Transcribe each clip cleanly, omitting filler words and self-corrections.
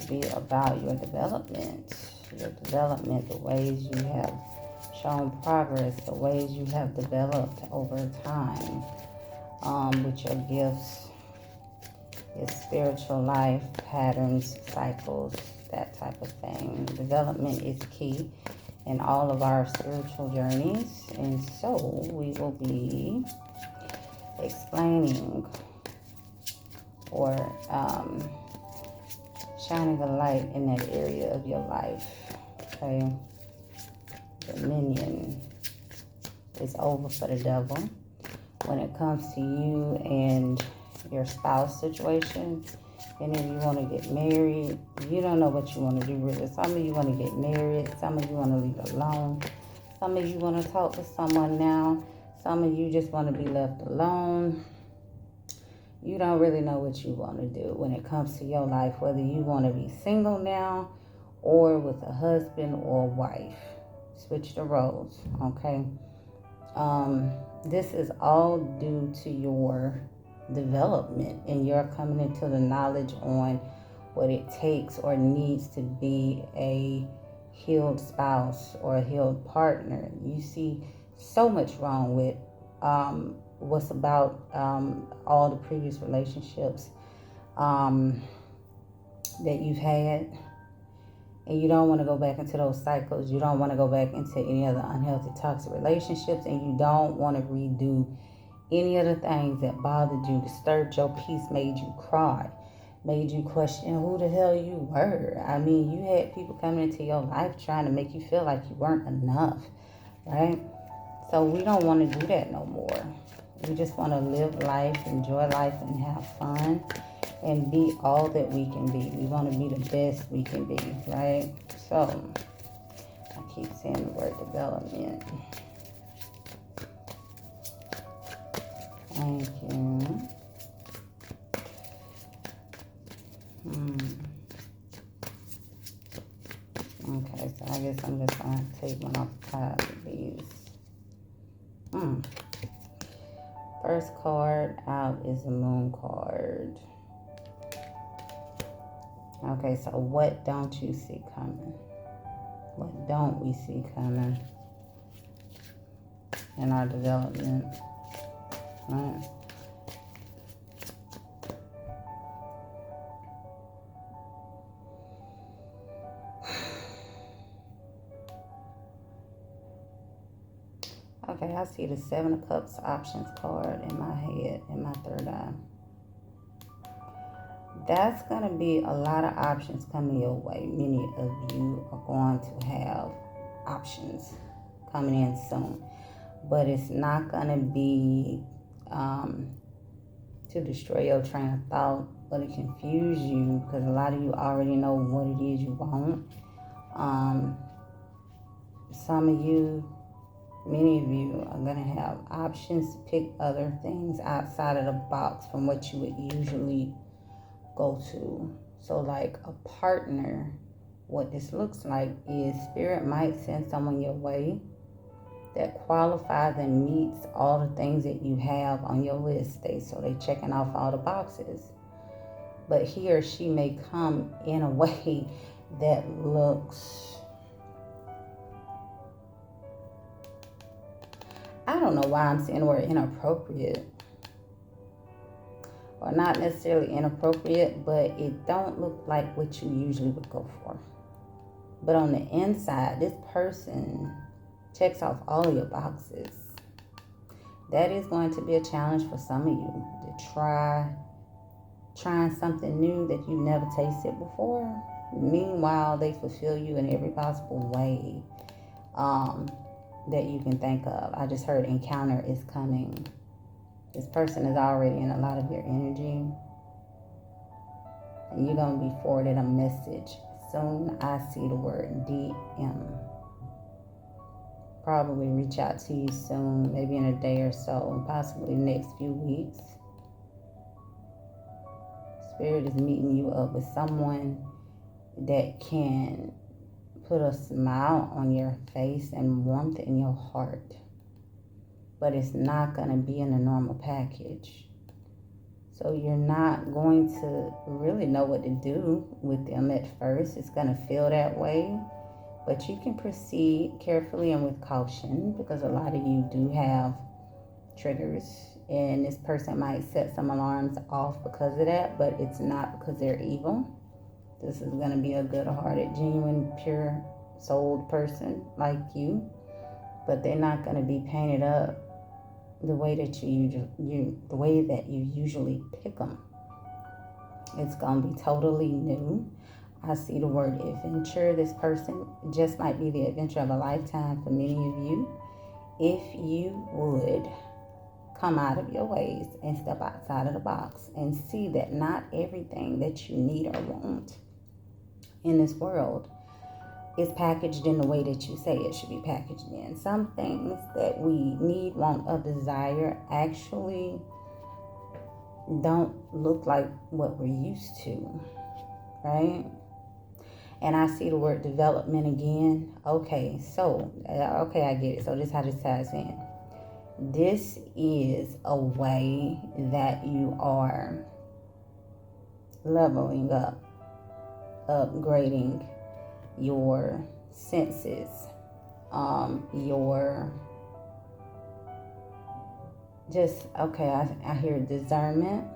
be about your development, the ways you have shown progress, the ways you have developed over time with your gifts, your spiritual life, patterns, cycles, that type of thing. Development is key in all of our spiritual journeys, and so we will be explaining or shining a light in that area of your life. Okay, dominion is over for the devil. When it comes to you and your spouse situation, and if you want to get married, you don't know what you want to do really. Some of you want to get married, some of you want to leave alone, some of you want to talk to someone now, some of you just want to be left alone. You don't really know what you want to do when it comes to your life, whether you want to be single now or with a husband or a wife. Switch the roles, okay? This is all due to your development and your coming into the knowledge on what it takes or needs to be a healed spouse or a healed partner. You see so much wrong with what's about all the previous relationships that you've had, and you don't want to go back into those cycles. You don't want to go back into any other unhealthy, toxic relationships, and you don't want to redo any of the things that bothered you, disturbed your peace, made you cry, made you question who the hell you were. I mean, you had people coming into your life trying to make you feel like you weren't enough, right? So we don't want to do that no more. We just want to live life, enjoy life, and have fun, and be all that we can be. We want to be the best we can be, right? So, I keep saying the word development. Thank you. Okay, so I guess I'm just going to take one off the top of these. First card out is the Moon card. Okay, so what don't you see coming? What don't we see coming in our development? Right? Okay, I see the Seven of Cups options card in my head, in my third eye. That's going to be a lot of options coming your way. Many of you are going to have options coming in soon. But it's not going to be to destroy your train of thought or to confuse you, because a lot of you already know what it is you want. Some of you, many of you are going to have options to pick other things outside of the box from what you would usually go to. So like a partner, what this looks like is Spirit might send someone your way that qualifies and meets all the things that you have on your list. So they checking off all the boxes. But he or she may come in a way that looks, I don't know why I'm saying the word inappropriate. Or not necessarily inappropriate, but it don't look like what you usually would go for. But on the inside, this person checks off all of your boxes. That is going to be a challenge for some of you to trying something new that you've never tasted before. Meanwhile, they fulfill you in every possible way that you can think of. I just heard encounter is coming. This person is already in a lot of your energy, and you're going to be forwarded a message. Soon I see the word DM. Probably reach out to you soon, maybe in a day or so, possibly next few weeks. Spirit is meeting you up with someone that can put a smile on your face and warmth in your heart. But it's not going to be in a normal package. So you're not going to really know what to do with them at first. It's going to feel that way. But you can proceed carefully and with caution, because a lot of you do have triggers. And this person might set some alarms off because of that, but it's not because they're evil. This is going to be a good-hearted, genuine, pure-souled person like you. But they're not going to be painted up the way that the way that you usually pick them. It's going to be totally new. I see the word adventure. This person just might be the adventure of a lifetime for many of you. If you would come out of your ways and step outside of the box and see that not everything that you need or want in this world is packaged in the way that you say it should be packaged in. Some things that we need, want, or desire actually don't look like what we're used to, right? And I see the word development again. Okay, I get it. So this is how this ties in. This is a way that you are leveling up, upgrading your senses, I hear discernment.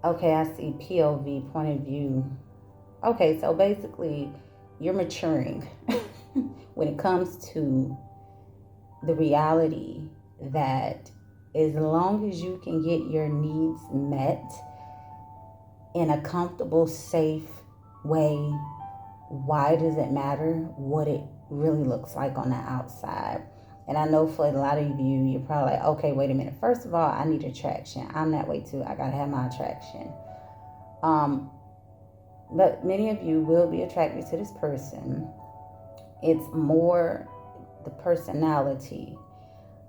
Okay, I see POV, point of view. Okay, so basically you're maturing when it comes to the reality that as long as you can get your needs met in a comfortable, safe way, why does it matter what it really looks like on the outside? And I know for a lot of you, you're probably like, okay, wait a minute. First of all, I need attraction. I'm that way too. I gotta have my attraction. But many of you will be attracted to this person. It's more the personality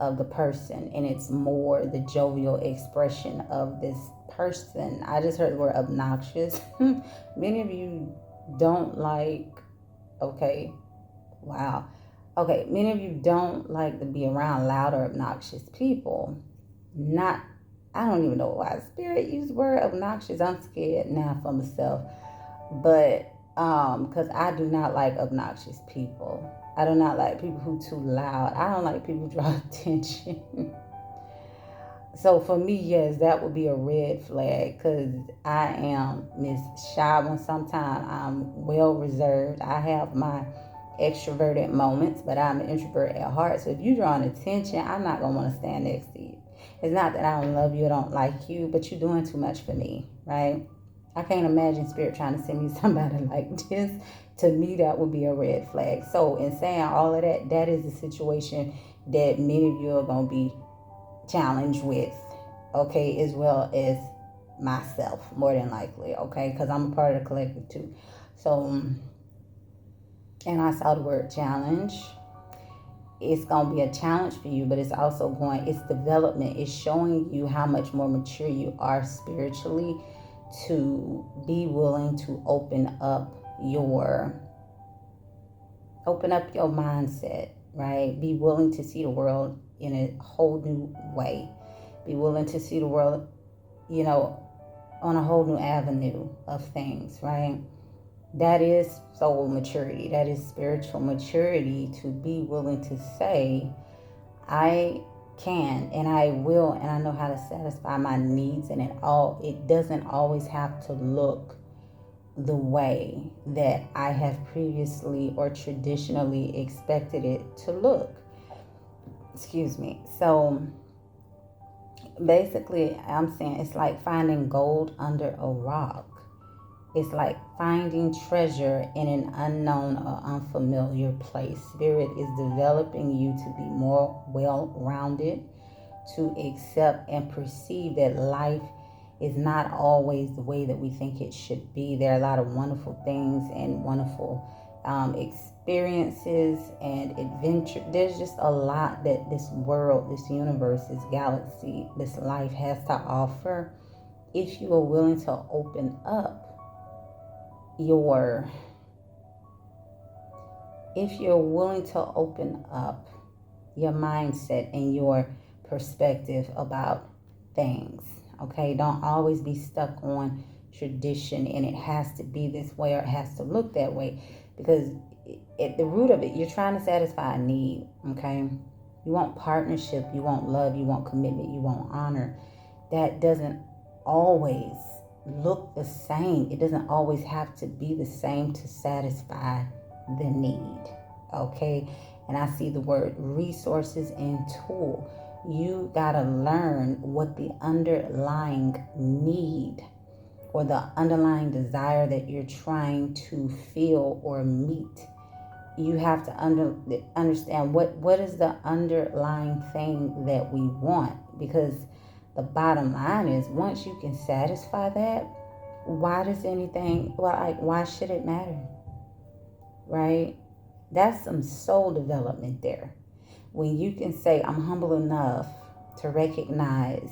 of the person, and it's more the jovial expression of this person. I just heard the word obnoxious. Many of you don't like, many of you don't like to be around loud or obnoxious people. I don't even know why Spirit used the word obnoxious. I'm scared now for myself. But, because I do not like obnoxious people. I do not like people who too loud. I don't like people who draw attention. So for me, yes, that would be a red flag, because I am Miss Shaman. Sometimes I'm well reserved. I have my extroverted moments, but I'm an introvert at heart. So if you're drawing attention, I'm not going to want to stand next to you. It's not that I don't love you or don't like you, but you're doing too much for me, right? I can't imagine Spirit trying to send me somebody like this. To me, that would be a red flag. So in saying all of that, that is the situation that many of you are going to be challenged with, okay, as well as myself, more than likely, okay, because I'm a part of the collective too. So, and I saw the word challenge. It's going to be a challenge for you, but it's also it's development. It's showing you how much more mature you are spiritually, to be willing to open up your mindset, right? Be willing to see the world in a whole new way. Be willing to see the world, on a whole new avenue of things, right? That is soul maturity. That is spiritual maturity, to be willing to say, I can and I will, and I know how to satisfy my needs, and it doesn't always have to look the way that I have previously or traditionally expected it to look. Excuse me. So basically, I'm saying it's like finding gold under a rock. It's like finding treasure in an unknown or unfamiliar place. Spirit is developing you to be more well-rounded, to accept and perceive that life is not always the way that we think it should be. There are a lot of wonderful things and wonderful experiences and adventure. There's just a lot that this world, this universe, this galaxy, this life has to offer, if you are willing to open up your mindset and your perspective about things. Okay, don't always be stuck on tradition and it has to be this way or it has to look that way, because at the root of it, you're trying to satisfy a need. Okay, you want partnership, you want love, you want commitment, you want honor. That doesn't always look the same. It doesn't always have to be the same to satisfy the need. Okay, and I see the word resources and tool. You gotta learn what the underlying need or the underlying desire that you're trying to feel or meet. You have to understand what is the underlying thing that we want, because the bottom line is, once you can satisfy that, why should it matter? Right? That's some soul development there. When you can say, I'm humble enough to recognize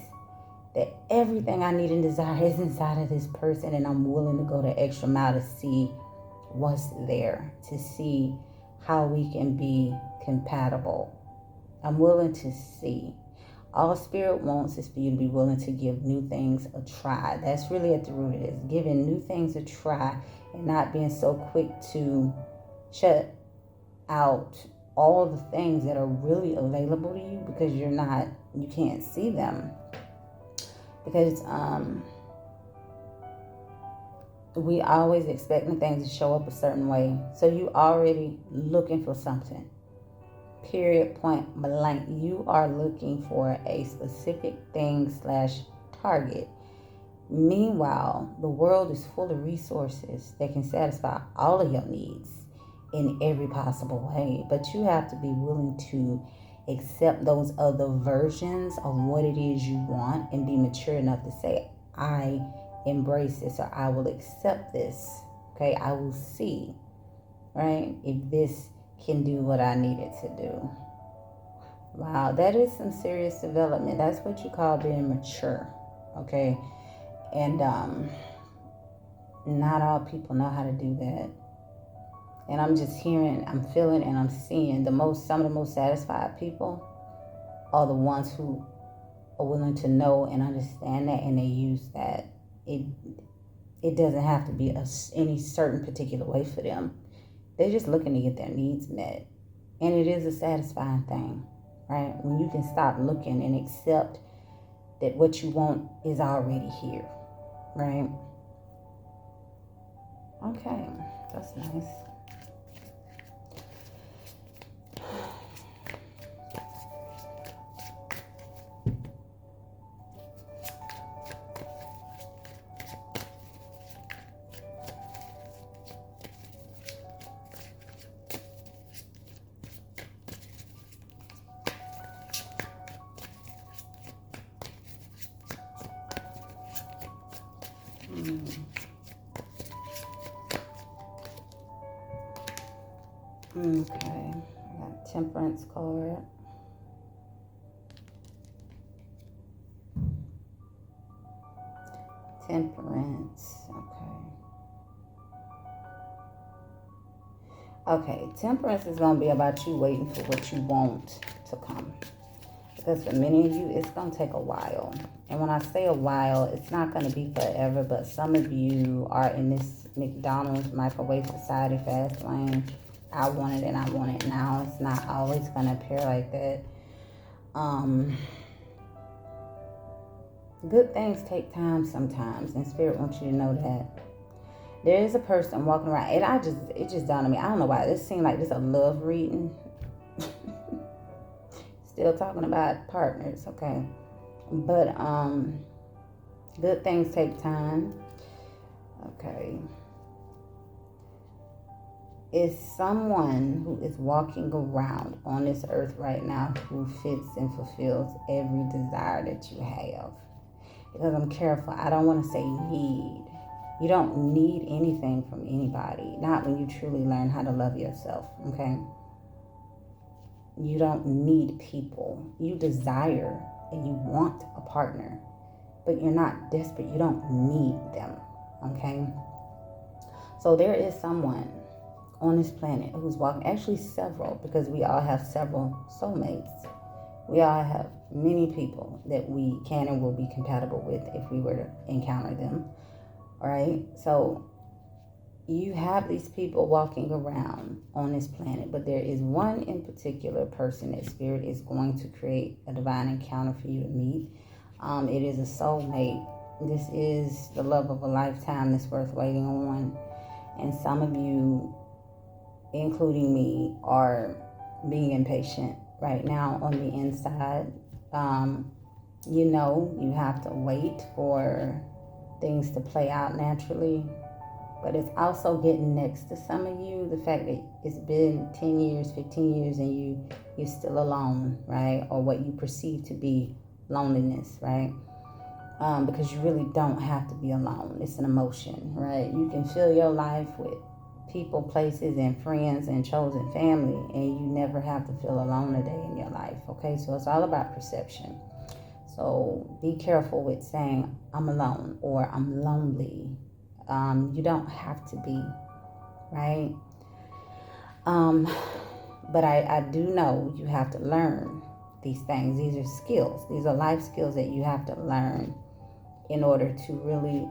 that everything I need and desire is inside of this person, and I'm willing to go the extra mile to see what's there, to see how we can be compatible. I'm willing to see. All Spirit wants is for you to be willing to give new things a try. That's really at the root of this. Giving new things a try and not being so quick to shut out all the things that are really available to you because you can't see them. Because we always expecting things to show up a certain way. So you already looking for something. Period, point blank. You are looking for a specific thing / target. Meanwhile, the world is full of resources that can satisfy all of your needs in every possible way. But you have to be willing to accept those other versions of what it is you want and be mature enough to say, I embrace this, or I will accept this. Okay, I will see, right, if this can do what I need it to do. Wow, that is some serious development. That's what you call being mature. Okay, and not all people know how to do that. And I'm just hearing, I'm feeling, and I'm seeing some of the most satisfied people are the ones who are willing to know and understand that, and they use that. It doesn't have to be any certain particular way for them. They're just looking to get their needs met. And it is a satisfying thing, right? When you can stop looking and accept that what you want is already here, right? Okay, that's nice. Okay, I got Temperance card. Temperance, okay, Temperance is going to be about you waiting for what you want to come. Because for many of you, it's going to take a while. And when I say a while, it's not going to be forever, but some of you are in this McDonald's microwave society fast lane. I want it and I want it now. It's not always going to appear like that. Good things take time sometimes, and Spirit wants you to know that. There is a person walking around, and it just dawned on me. I don't know why. This seemed like this a love reading. Still talking about partners, okay? But good things take time. Okay. Is someone who is walking around on this earth right now who fits and fulfills every desire that you have. Because I'm careful. I don't want to say need. You don't need anything from anybody. Not when you truly learn how to love yourself, okay? You don't need people. You desire and you want a partner, but you're not desperate. You don't need them, okay? So there is someone on this planet who's walking, actually several, because we all have several soulmates. We all have many people that we can and will be compatible with if we were to encounter them, right? So you have these people walking around on this planet, but there is one in particular person that Spirit is going to create a divine encounter for you to meet. It is a soulmate. This is the love of a lifetime that's worth waiting on. And some of you, including me, are being impatient right now on the inside. You have to wait for things to play out naturally. But it's also getting next to some of you. The fact that it's been 10 years, 15 years, and you're still alone, right? Or what you perceive to be loneliness, right? Because you really don't have to be alone. It's an emotion, right? You can fill your life with people, places, and friends and chosen family, and you never have to feel alone a day in your life, okay? So it's all about perception. So be careful with saying, I'm alone or I'm lonely. You don't have to be, right? But I do know you have to learn these things. These are skills. These are life skills that you have to learn in order to really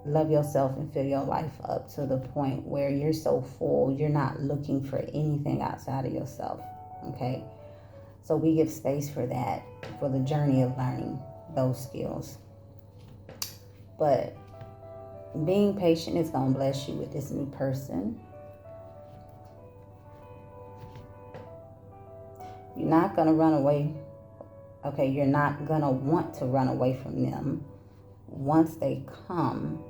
love yourself and fill your life up to the point where you're so full, you're not looking for anything outside of yourself, okay? So we give space for that, for the journey of learning those skills. But being patient is going to bless you with this new person. You're not going to run away. Okay, you're not going to want to run away from them. Once they come,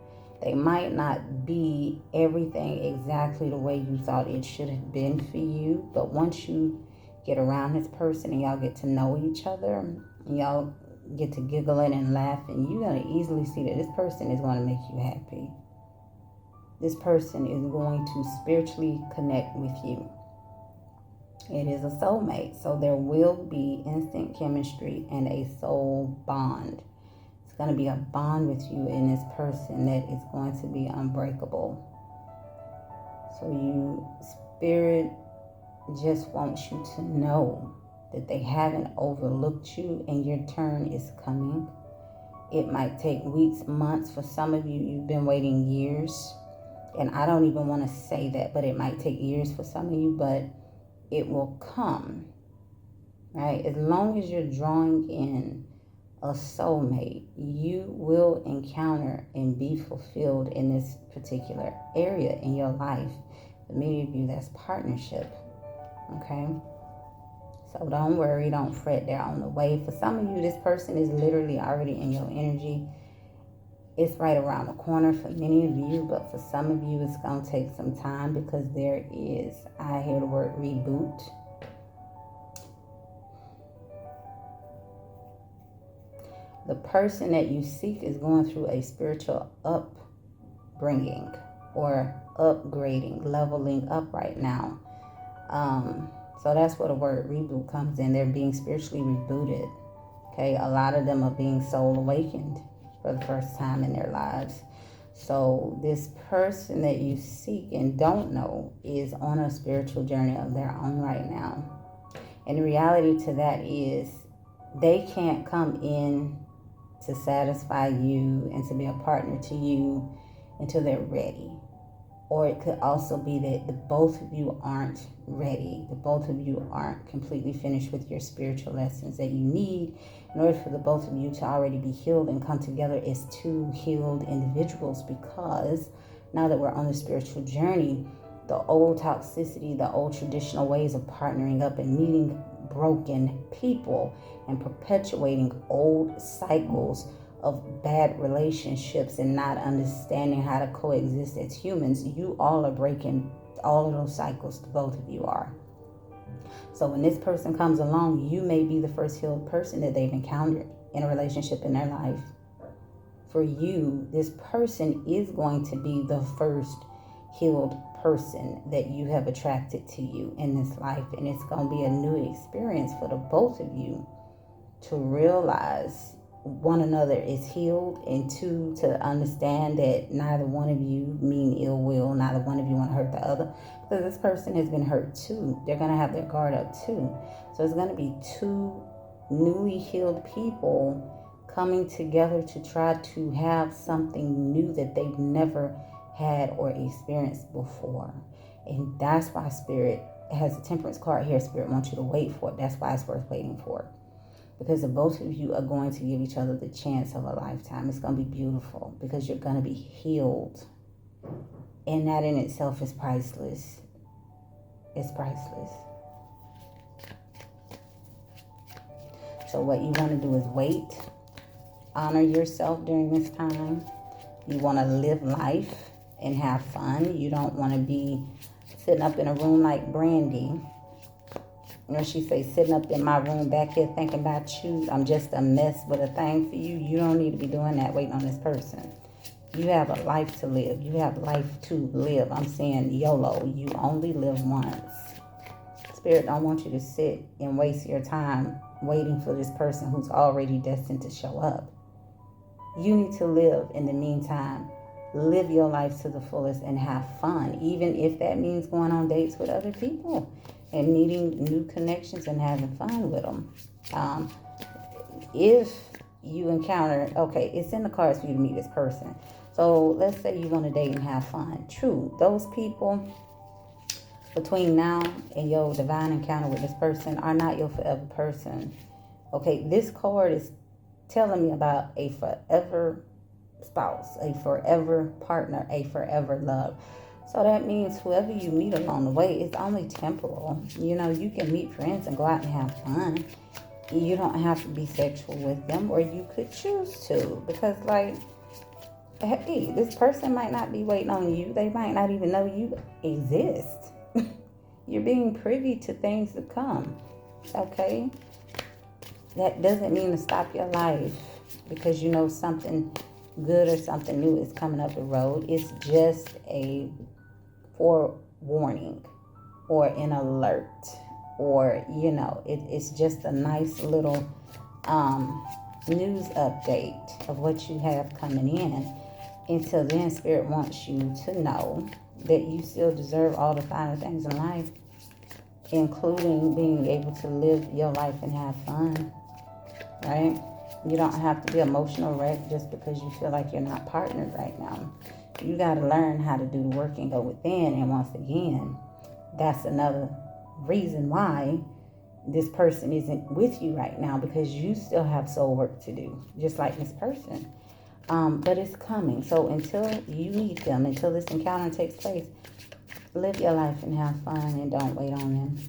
they might not be everything exactly the way you thought it should have been for you. But once you get around this person and y'all get to know each other, and y'all get to giggling and laughing, you're going to easily see that this person is going to make you happy. This person is going to spiritually connect with you. It is a soulmate, so there will be instant chemistry and a soul bond. It's going to be a bond with you and this person that is going to be unbreakable. So Spirit just wants you to know that they haven't overlooked you and your turn is coming. It might take weeks, months. For some of you, you've been waiting years. And I don't even want to say that, but it might take years for some of you, but it will come, right? As long as you're drawing in a soulmate, you will encounter and be fulfilled in this particular area in your life. For many of you, that's partnership, okay? So don't worry, don't fret, they're on the way. For some of you, this person is literally already in your energy. It's right around the corner for many of you, but for some of you, it's going to take some time because there is, I hear the word reboot. The person that you seek is going through a spiritual upbringing or upgrading, leveling up right now. So that's where the word reboot comes in. They're being spiritually rebooted. Okay, a lot of them are being soul awakened for the first time in their lives. So this person that you seek and don't know is on a spiritual journey of their own right now. And the reality to that is they can't come in to satisfy you and to be a partner to you until they're ready. Or it could also be that the both of you aren't ready. The both of you aren't completely finished with your spiritual lessons that you need in order for the both of you to already be healed and come together as two healed individuals. Because now that we're on the spiritual journey, the old toxicity, the old traditional ways of partnering up and meeting broken people and perpetuating old cycles of bad relationships and not understanding how to coexist as humans, you all are breaking all of those cycles. The both of you are. So when this person comes along, you may be the first healed person that they've encountered in a relationship in their life. For you, this person is going to be the first healed person that you have attracted to you in this life. And it's going to be a new experience for the both of you to realize one another is healed, and two, to understand that neither one of you mean ill will, neither one of you want to hurt the other, because this person has been hurt too. They're going to have their guard up too. So it's going to be two newly healed people coming together to try to have something new that they've never had or experienced before. And that's why Spirit has a temperance card here. Spirit wants you to wait for it. That's why it's worth waiting for. Because the both of you are going to give each other the chance of a lifetime. It's going to be beautiful because you're going to be healed. And that in itself is priceless. It's priceless. So what you want to do is wait. Honor yourself during this time. You want to live life and have fun. You don't want to be sitting up in a room like Brandy. You know, she say, sitting up in my room back here thinking about you. I'm just a mess with a thing for you. You don't need to be doing that waiting on this person. You have a life to live. You have life to live. I'm saying YOLO. You only live once. Spirit don't want you to sit and waste your time waiting for this person who's already destined to show up. You need to live in the meantime. Live your life to the fullest and have fun, even if that means going on dates with other people and meeting new connections and having fun with them. If you encounter, okay, it's in the cards for you to meet this person. So let's say you want to date and have fun. True, those people between now and your divine encounter with this person are not your forever person. Okay, this card is telling me about a forever spouse, a forever partner, a forever love. So that means whoever you meet along the way is only temporal. You know, you can meet friends and go out and have fun. You don't have to be sexual with them, or you could choose to. Because, like, hey, this person might not be waiting on you. They might not even know you exist. You're being privy to things to come. Okay? That doesn't mean to stop your life because you know something good or something new is coming up the road. It's just a forewarning or an alert, or you know, it's just a nice little news update of what you have coming in. Until then, Spirit wants you to know that you still deserve all the finer things in life, including being able to live your life and have fun. Right? You don't have to be emotional wreck just because you feel like you're not partnered right now. You got to learn how to do the work and go within. And once again, that's another reason why this person isn't with you right now, because you still have soul work to do, just like this person. But it's coming. So until you meet them, until this encounter takes place, live your life and have fun and don't wait on them.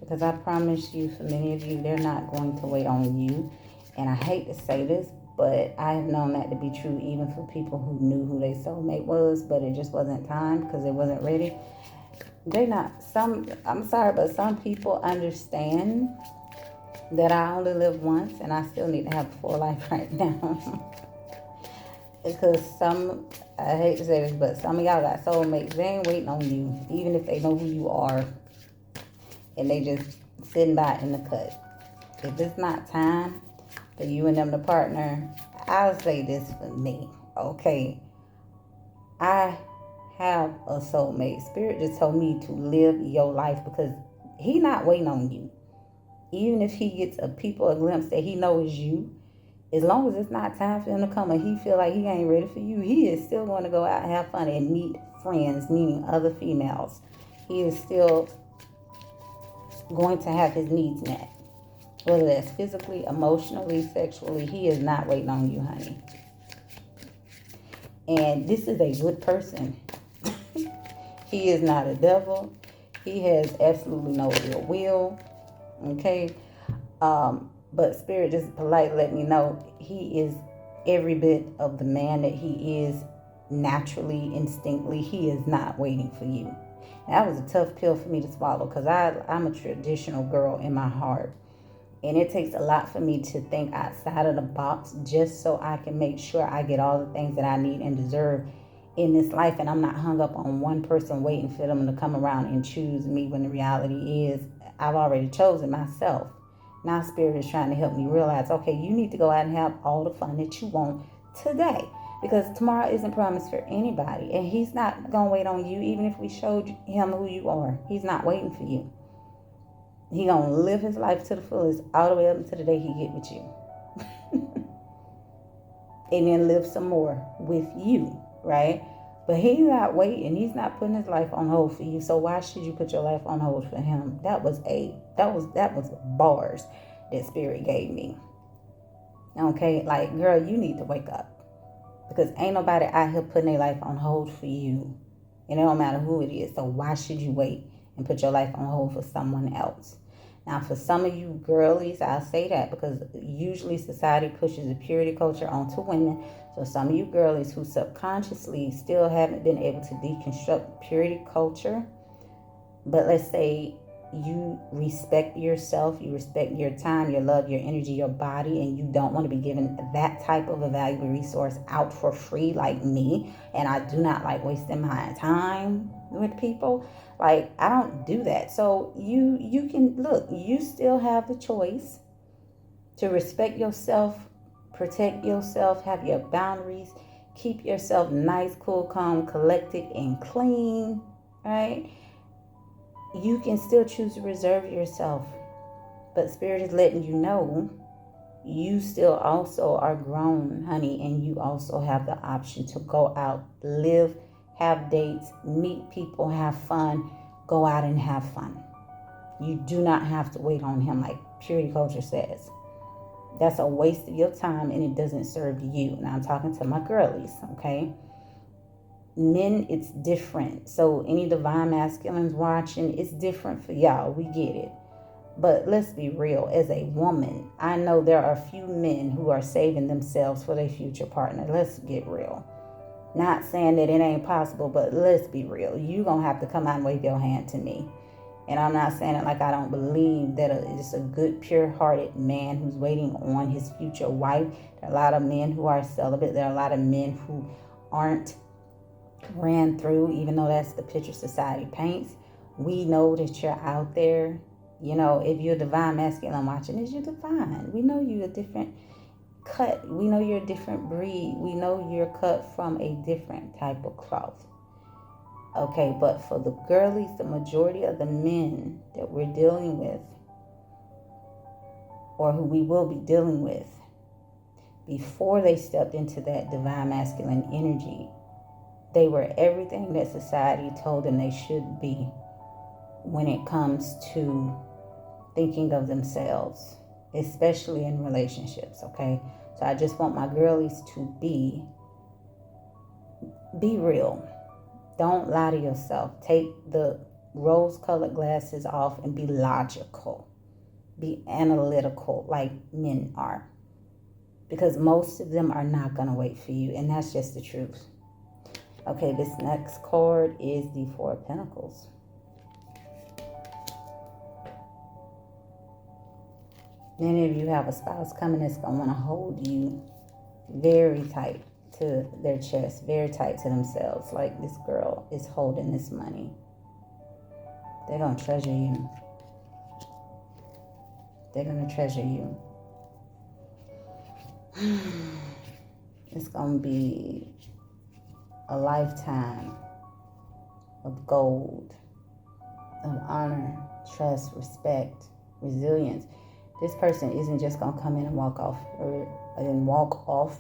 Because I promise you, for many of you, they're not going to wait on you. And I hate to say this, but I have known that to be true even for people who knew who their soulmate was, but it just wasn't time because they wasn't ready. I'm sorry, but some people understand that I only live once and I still need to have a full life right now. Because I hate to say this, but some of y'all got soulmates. They ain't waiting on you, even if they know who you are. And they just sitting by in the cut. If it's not time for you and them to partner, I'll say this for me, okay? I have a soulmate. Spirit just told me to live your life because he not waiting on you. Even if he gets a glimpse that he knows you, as long as it's not time for him to come and he feel like he ain't ready for you, he is still going to go out and have fun and meet friends, meaning other females. He is still going to have his needs met. Whether that's physically, emotionally, sexually, he is not waiting on you, honey. And this is a good person. He is not a devil. He has absolutely no ill will. Okay? But Spirit just politely let me know he is every bit of the man that he is naturally, instinctively. He is not waiting for you. That was a tough pill for me to swallow because I'm a traditional girl in my heart. And it takes a lot for me to think outside of the box just so I can make sure I get all the things that I need and deserve in this life. And I'm not hung up on one person waiting for them to come around and choose me when the reality is I've already chosen myself. Now Spirit is trying to help me realize, okay, you need to go out and have all the fun that you want today. Because tomorrow isn't promised for anybody. And he's not going to wait on you even if we showed him who you are. He's not waiting for you. He gonna live his life to the fullest all the way up until the day he get with you. And then live some more with you, right? But he's not waiting. He's not putting his life on hold for you. So why should you put your life on hold for him? That was bars that Spirit gave me. Okay, like, girl, you need to wake up. Because ain't nobody out here putting their life on hold for you. And it don't matter who it is. So why should you wait and put your life on hold for someone else? Now, for some of you girlies, I'll say that because usually society pushes the purity culture onto women. So some of you girlies who subconsciously still haven't been able to deconstruct purity culture, but let's say you respect yourself, you respect your time, your love, your energy, your body, and you don't want to be given that type of a valuable resource out for free like me, and I do not like wasting my time with people. Like, I don't do that. So you can, look, you still have the choice to respect yourself, protect yourself, have your boundaries, keep yourself nice, cool, calm, collected, and clean, right? You can still choose to reserve yourself. But Spirit is letting you know you still also are grown, honey, and you also have the option to go out, live, have dates, meet people, have fun, go out and have fun. You do not have to wait on him like purity culture says. That's a waste of your time and it doesn't serve you. Now I'm talking to my girlies, okay? Men, it's different. So any divine masculines watching, it's different for y'all. We get it. But let's be real. As a woman, I know there are few men who are saving themselves for their future partner. Let's get real. Not saying that it ain't possible, but let's be real. You're going to have to come out and wave your hand to me. And I'm not saying it like I don't believe that it's a good, pure-hearted man who's waiting on his future wife. There are a lot of men who are celibate. There are a lot of men who aren't ran through, even though that's the picture society paints. We know that you're out there. You know, if you're divine masculine watching this, you're divine. We know you're a different cut. We know you're a different breed. We know you're cut from a different type of cloth. Okay, but for the girlies, the majority of the men that we're dealing with, or who we will be dealing with, before they stepped into that divine masculine energy, they were everything that society told them they should be when it comes to thinking of themselves, especially in relationships, okay? So I just want my girlies to be real. Don't lie to yourself. Take the rose-colored glasses off and be logical. Be analytical like men are. Because most of them are not going to wait for you, and that's just the truth. Okay, this next card is the Four of Pentacles. Many of you have a spouse coming that's going to want to hold you very tight to their chest, very tight to themselves. Like this girl is holding this money. They're going to treasure you. They're going to treasure you. It's going to be a lifetime of gold, of honor, trust, respect, resilience. This person isn't just going to come in and walk off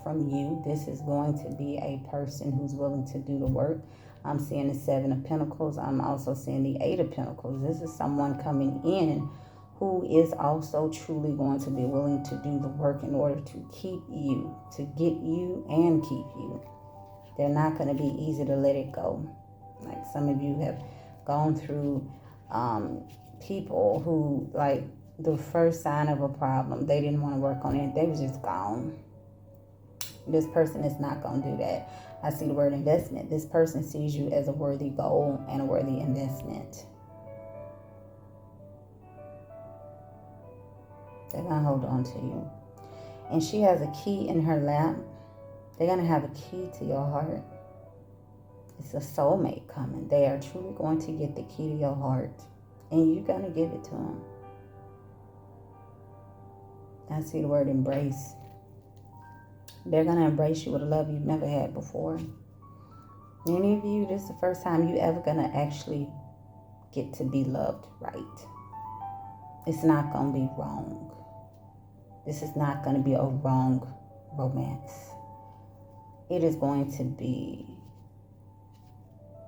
from you. This is going to be a person who's willing to do the work. I'm seeing the Seven of Pentacles. I'm also seeing the Eight of Pentacles. This is someone coming in who is also truly going to be willing to do the work in order to keep you, to get you and keep you. They're not going to be easy to let it go. Like some of you have gone through people who, like, the first sign of a problem, they didn't want to work on it. They was just gone. This person is not going to do that. I see the word investment. This person sees you as a worthy goal and a worthy investment. They're going to hold on to you. And she has a key in her lap. They're going to have a key to your heart. It's a soulmate coming. They are truly going to get the key to your heart. And you're going to give it to them. I see the word embrace. They're going to embrace you with a love you've never had before. Many of you, this is the first time you ever going to actually get to be loved right. It's not going to be wrong. This is not going to be a wrong romance. It is going to be,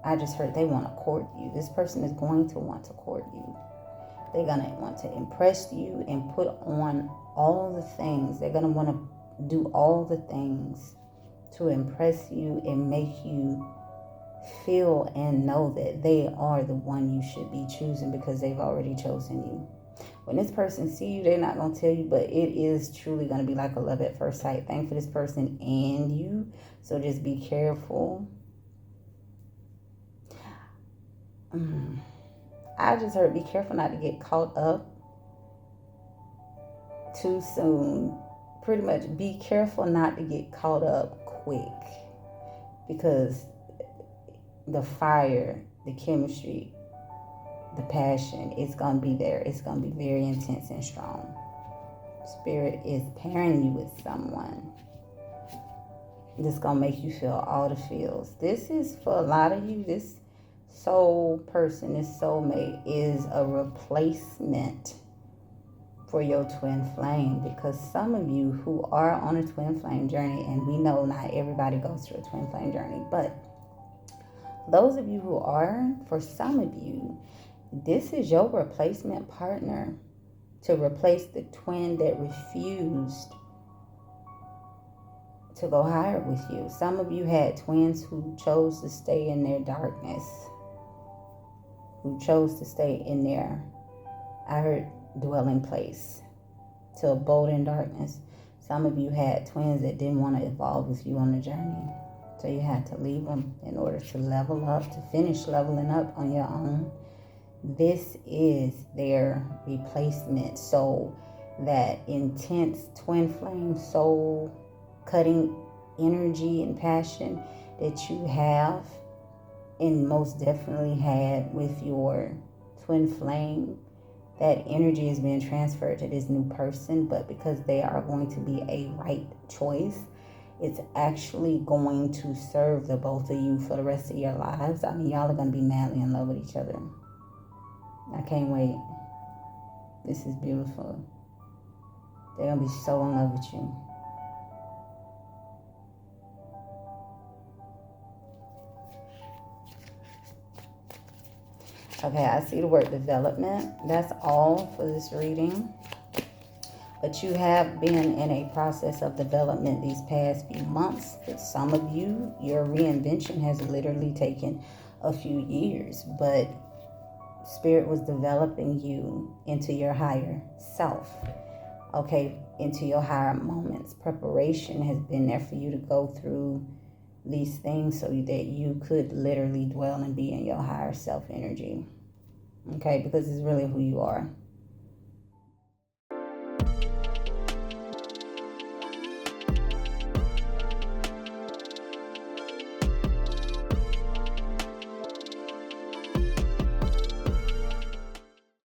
I just heard they want to court you. This person is going to want to court you. They're going to want to impress you and put on all the things. They're going to want to do all the things to impress you and make you feel and know that they are the one you should be choosing, because they've already chosen you. When this person see you, they're not going to tell you, but it is truly going to be like a love at first sight thing for this person and you. So just be careful. I just heard be careful not to get caught up too soon. Pretty much be careful not to get caught up quick, because the fire, the chemistry, the passion, it's going to be there. It's going to be very intense and strong. Spirit is pairing you with someone that's going to make you feel all the feels. This is for a lot of you. This soul person, this soulmate is a replacement for your twin flame, because some of you who are on a twin flame journey, and we know not everybody goes through a twin flame journey, but those of you who are, for some of you, this is your replacement partner to replace the twin that refused to go higher with you. Some of you had twins who chose to stay in their darkness, who chose to stay in their, I heard, dwelling place, to abode in darkness. Some of you had twins that didn't want to evolve with you on the journey, so you had to leave them in order to level up, to finish leveling up on your own. This is their replacement. So that intense twin flame soul cutting energy and passion that you have and most definitely had with your twin flame, that energy is being transferred to this new person. But because they are going to be a right choice, it's actually going to serve the both of you for the rest of your lives. I mean, y'all are going to be madly in love with each other. I can't wait. This is beautiful. They're going to be so in love with you. Okay, I see the word development. That's all for this reading. But you have been in a process of development these past few months. For some of you, your reinvention has literally taken a few years. But Spirit was developing you into your higher self. Okay, into your higher moments. Preparation has been there for you to go through these things so that you could literally dwell and be in your higher self energy. Okay, because it's really who you are.